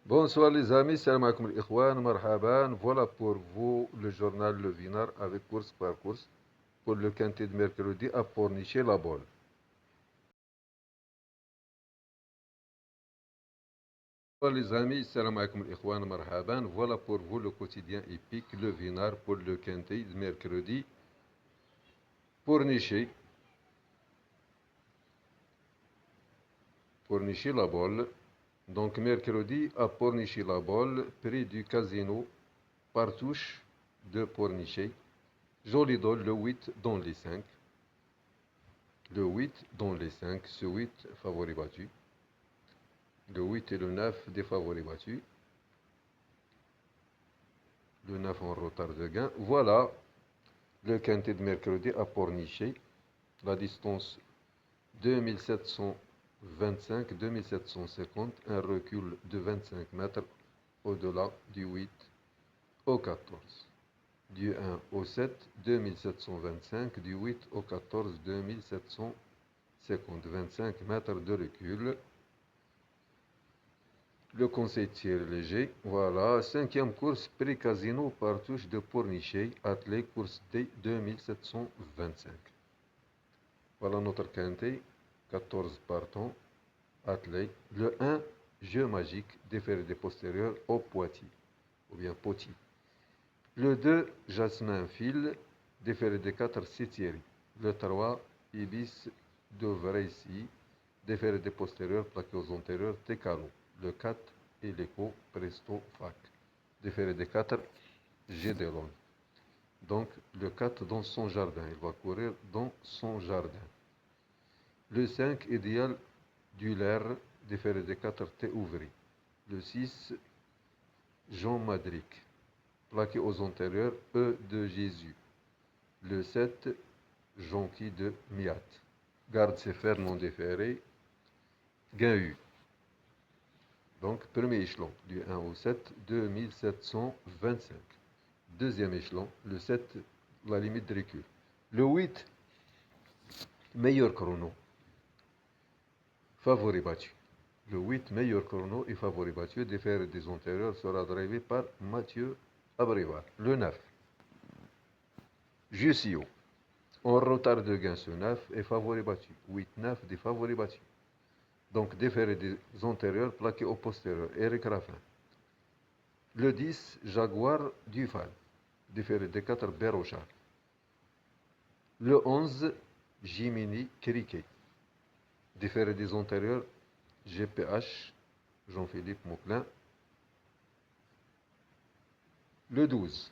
Bonsoir les amis, salam alaikum ikhwan, marhaban. Voilà pour vous le journal Le Vinard avec course par course pour le quintet de mercredi à Pornichet la Bolle. Voilà les amis, salam alaikum ikhwan, marhaban. Voilà pour vous le quotidien épique Le Vinard pour le quintet de mercredi Pornichet, Pornichet la Bolle. Donc mercredi à Pornichet la Bolle, prix du casino Partouche de Pornichet. Joli dol, le 8 dans les 5. Le 8 dans les 5, ce 8 favori battu. Le 8 et le 9 des favoris battus. Le 9 en retard de gain. Voilà le quintet de mercredi à Pornichet. La distance 2725-2750. Un recul de 25 mètres au-delà du 8 au 14. Du 1 au 7, 2725. Du 8 au 14, 2750. 25 mètres de recul. Le conseil tir léger, voilà, cinquième course, prix casino par touche de Pornichet, attelé course D 2725. Voilà notre quintet, 14 partants, attelé. Le 1, jeu magique, déféré des postérieurs au Poitiers, ou bien Poti. Le 2, Jasmin Fil, déféré des 4 Sitieri. Le 3, Ibis de Vrecy, déféré des postérieurs, plaqué aux antérieurs, Tecalo. Le 4, et l'écho Presto Fac. Déféré des 4, Gédéron. Donc le 4 dans son jardin. Il va courir dans son jardin. Le 5, idéal Duller. Déféré des 4, T ouvri. Le 6, Jean Madric. Plaqué aux antérieurs, E de Jésus. Le 7, Jonqui de Miat. Garde ses fers non déférés. Gain U. Donc, premier échelon, du 1 au 7, 2725. Deuxième échelon, le 7, la limite de recul. Le 8, meilleur chrono, favori battu. Le 8, meilleur chrono et favori battu, déféré des antérieurs, sera drivé par Mathieu Abrivard. Le 9, Jussio. En retard de gain, ce 9 est favori battu. 8-9 des favoris battus. Donc, déféré des antérieurs, plaqué au postérieur. Eric Raffin. Le 10, Jaguar Dufal. Déféré des 4, Bérochard. Le 11, Jiminy Criquet. Déféré des antérieurs, GPH, Jean-Philippe Mauclin. Le 12,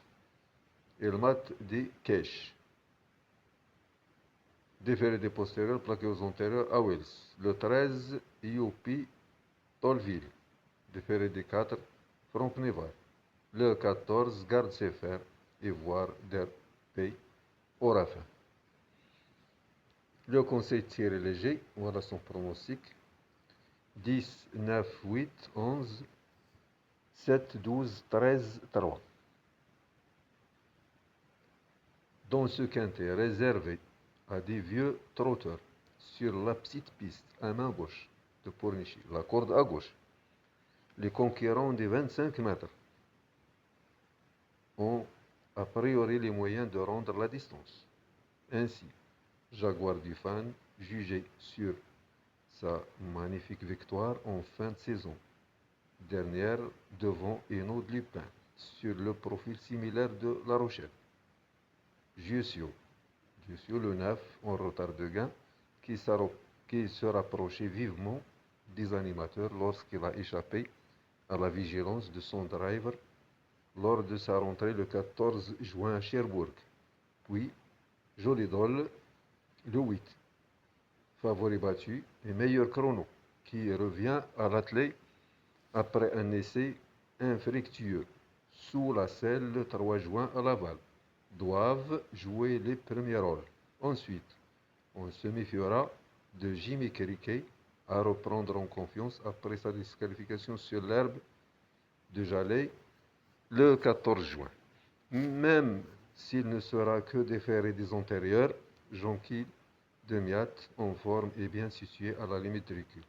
Elmat de Kesh. Déféré des postérieurs, plaqué aux antérieurs, Awels. Le 13, IOP Tolville. Déféré des 4, Franck Nevar. Le 14, Garde ses fers, Ivoire der Pay, Orafin. Le conseil tiré léger, voilà son pronostic. 10, 9, 8, 11, 7, 12, 13, 3. Dans ce quintet réservé à des vieux trotteurs sur la petite piste à main gauche de Pornichet, la corde à gauche, les conquérants des 25 mètres ont a priori les moyens de rendre la distance. Ainsi, Jaguar du Fan, jugé sur sa magnifique victoire en fin de saison dernière devant Eno de Lupin, sur le profil similaire de La Rochelle. Jussio, le 9, en retard de gain, qui se rapprochait vivement des animateurs lorsqu'il a échappé à la vigilance de son driver lors de sa rentrée le 14 juin à Cherbourg. Puis, Jolidol, le 8, favori battu et meilleur chrono, qui revient à l'athlète après un essai infructueux sous la selle le 3 juin à Laval, doivent jouer les premiers rôles. Ensuite, on se méfiera de Jimmy Criquet à reprendre en confiance après sa disqualification sur l'herbe de Jalais le 14 juin. Même s'il ne sera que déféré des antérieurs, Jonquille de Miat en forme et bien situé à la limite de recul,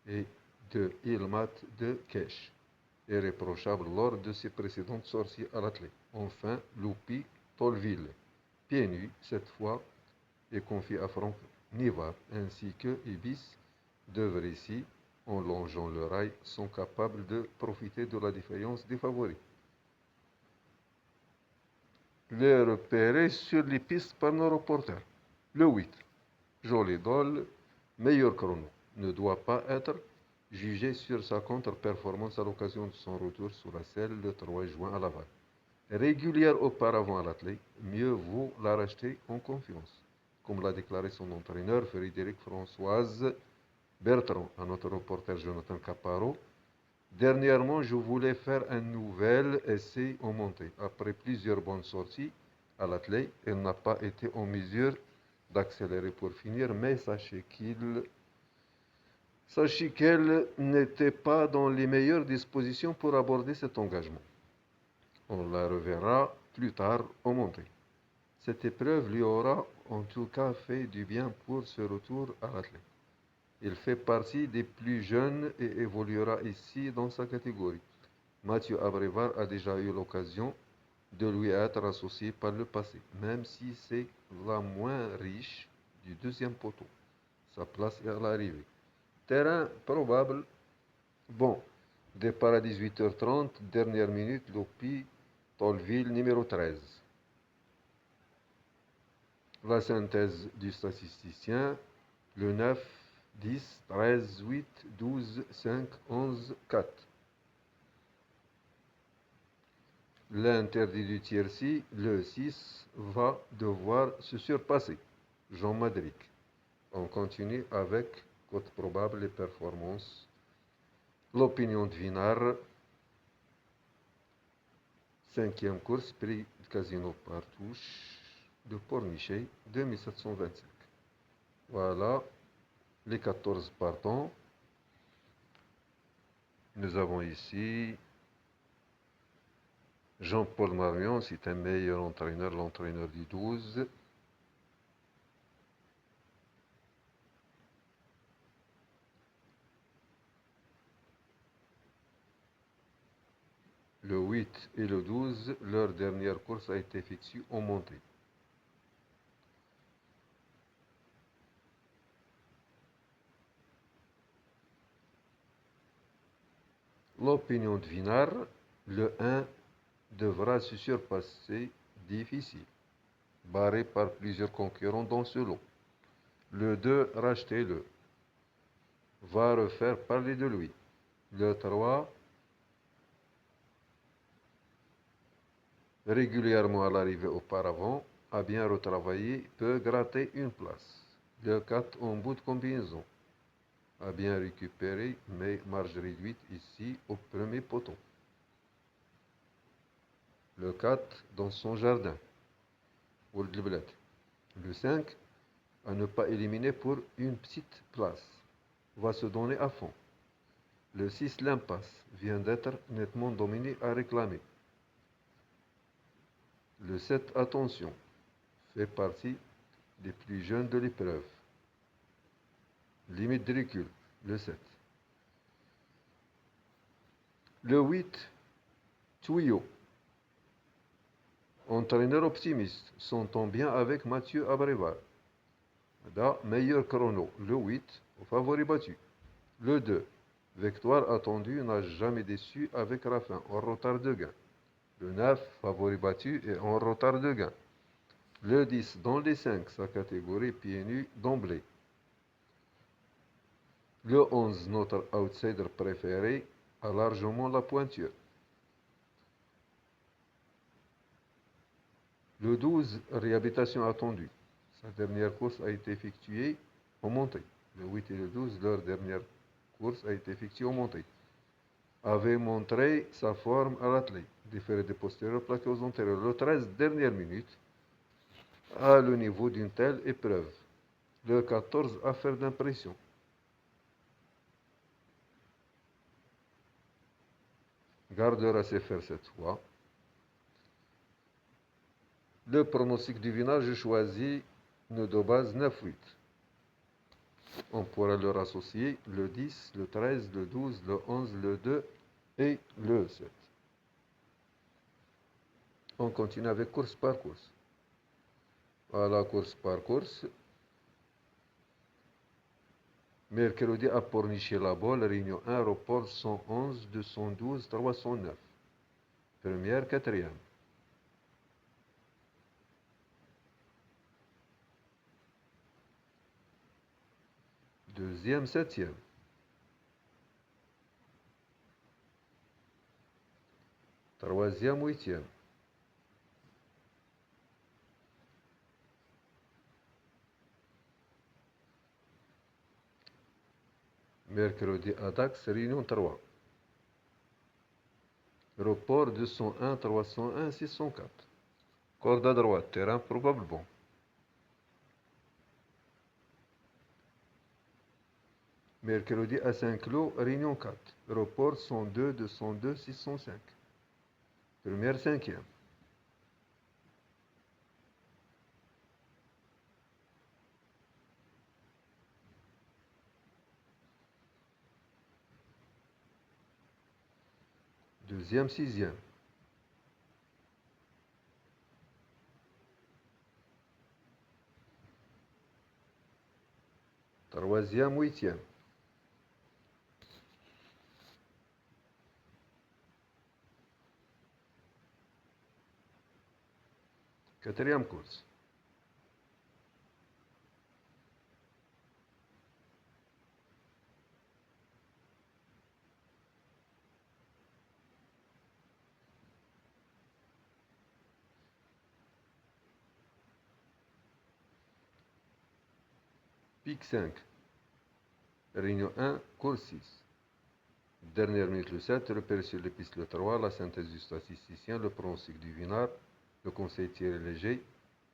et de Ilmat de Kesh. irréprochable lors de ses précédentes sorties à l'athlète. Enfin, Loupi Tolville, pieds nus cette fois, est confié à Franck Nivard, ainsi que Ibis de Vrécy, en longeant le rail, sont capables de profiter de la défaillance des favoris. Les repérés sur les pistes par nos reporters. Le 8, Joli Dol, meilleur chrono, ne doit pas être jugé sur sa contre-performance à l'occasion de son retour sur la selle le 3 juin à Laval. Régulière auparavant à l'athlète, mieux vaut la racheter en confiance, comme l'a déclaré son entraîneur Frédéric Françoise Bertrand à notre reporter Jonathan Caparo. Dernièrement, je voulais faire un nouvel essai en montée. Après plusieurs bonnes sorties à l'athlète, elle n'a pas été en mesure d'accélérer pour finir, mais sachez qu'elle n'était pas dans les meilleures dispositions pour aborder cet engagement. On la reverra plus tard en montée. Cette épreuve lui aura en tout cas fait du bien pour ce retour à l'athlète. Il fait partie des plus jeunes et évoluera ici dans sa catégorie. Mathieu Abrivard a déjà eu l'occasion de lui être associé par le passé, même si c'est la moins riche du deuxième poteau. Sa place est à l'arrivée. Terrain probable. Bon, départ à 18h30, dernière minute, Lopi, Tolville, numéro 13. La synthèse du statisticien, le 9, 10, 13, 8, 12, 5, 11, 4. L'interdit du tiercy, le 6, va devoir se surpasser. Jean Madric. On continue avec cote probable et performance. L'opinion de Vinard. 5e course, prix Casino Partouche de Pornichet, 2725. Voilà les 14 partants. Nous avons ici Jean-Paul Marion, c'est un meilleur entraîneur, l'entraîneur du 12. Le 8 et le 12, leur dernière course a été effectuée en montée. L'opinion de Vinard, le 1 devra se surpasser difficile, barré par plusieurs concurrents dans ce lot. Le 2, rachetez-le, va refaire parler de lui. Le 3, régulièrement à l'arrivée auparavant, a bien retravaillé, peut gratter une place. Le 4, en bout de combinaison, a bien récupéré, mais marge réduite ici au premier poteau. Le 4, dans son jardin, le 5, à ne pas éliminer pour une petite place, va se donner à fond. Le 6, l'impasse, vient d'être nettement dominé à réclamer. Le 7, attention, fait partie des plus jeunes de l'épreuve. Limite de recul, le 7. Le 8, tuyau. Entraîneur optimiste, s'entend bien avec Mathieu Abrivard. Meilleur chrono, le 8, au favori battu. Le 2, victoire attendue, n'a jamais déçu avec Raffin, en retard de gain. Le 9, favori battu et en retard de gain. Le 10, dans les 5, sa catégorie pieds nus d'emblée. Le 11, notre outsider préféré, a largement la pointure. Le 12, réhabilitation attendue. Sa dernière course a été effectuée en montée. Le 8 et le 12, leur dernière course a été effectuée en montée. Avait montré sa forme à l'athlète. Différé des postérieurs plaqués aux antérieurs. Le 13, dernière minute, à le niveau d'une telle épreuve. Le 14, affaire d'impression. Gardera ses fers cette fois. Le pronostic du vinage, je choisis de base 9-8. On pourra leur associer le 10, le 13, le 12, le 11, le 2 et le 7. On continue avec course par course. Voilà, course par course. Mercredi à Pornichet-la-Baule, Réunion 1, report 111, 212, 309. Première, quatrième. Deuxième, septième. Troisième, huitième. Mercredi à Dax, Réunion 3. Report 201, 301, 604. Corde à droite, terrain probablement. Mercredi à Saint-Cloud, Réunion 4. Report 102, 202, 605. Première, cinquième. Deuxième, sixième. Troisième, huitième. Quatrième course. Pic 5. Réunion 1, course 6. Dernière minute le 7, repéré sur les pistes le 3, la synthèse du statisticien, le pronostic du Vinard, le conseil tiré léger,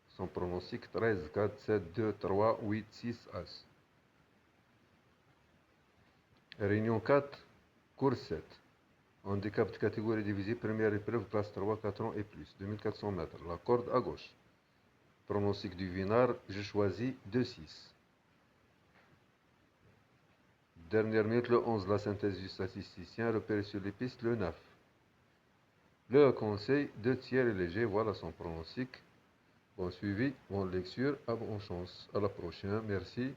son pronostic 13, 4, 7, 2, 3, 8, 6, As. Réunion 4, course 7. Handicap de catégorie divisée, première épreuve, classe 3, 4 ans et plus, 2400 mètres. La corde à gauche. Pronostic du Vinard, je choisis 2, 6. Dernière minute, le 11, la synthèse du statisticien, repéré sur les pistes, le 9. Le conseil, 2 tiers et léger, voilà son pronostic. Bon suivi, bonne lecture, à bonne chance. À la prochaine, merci.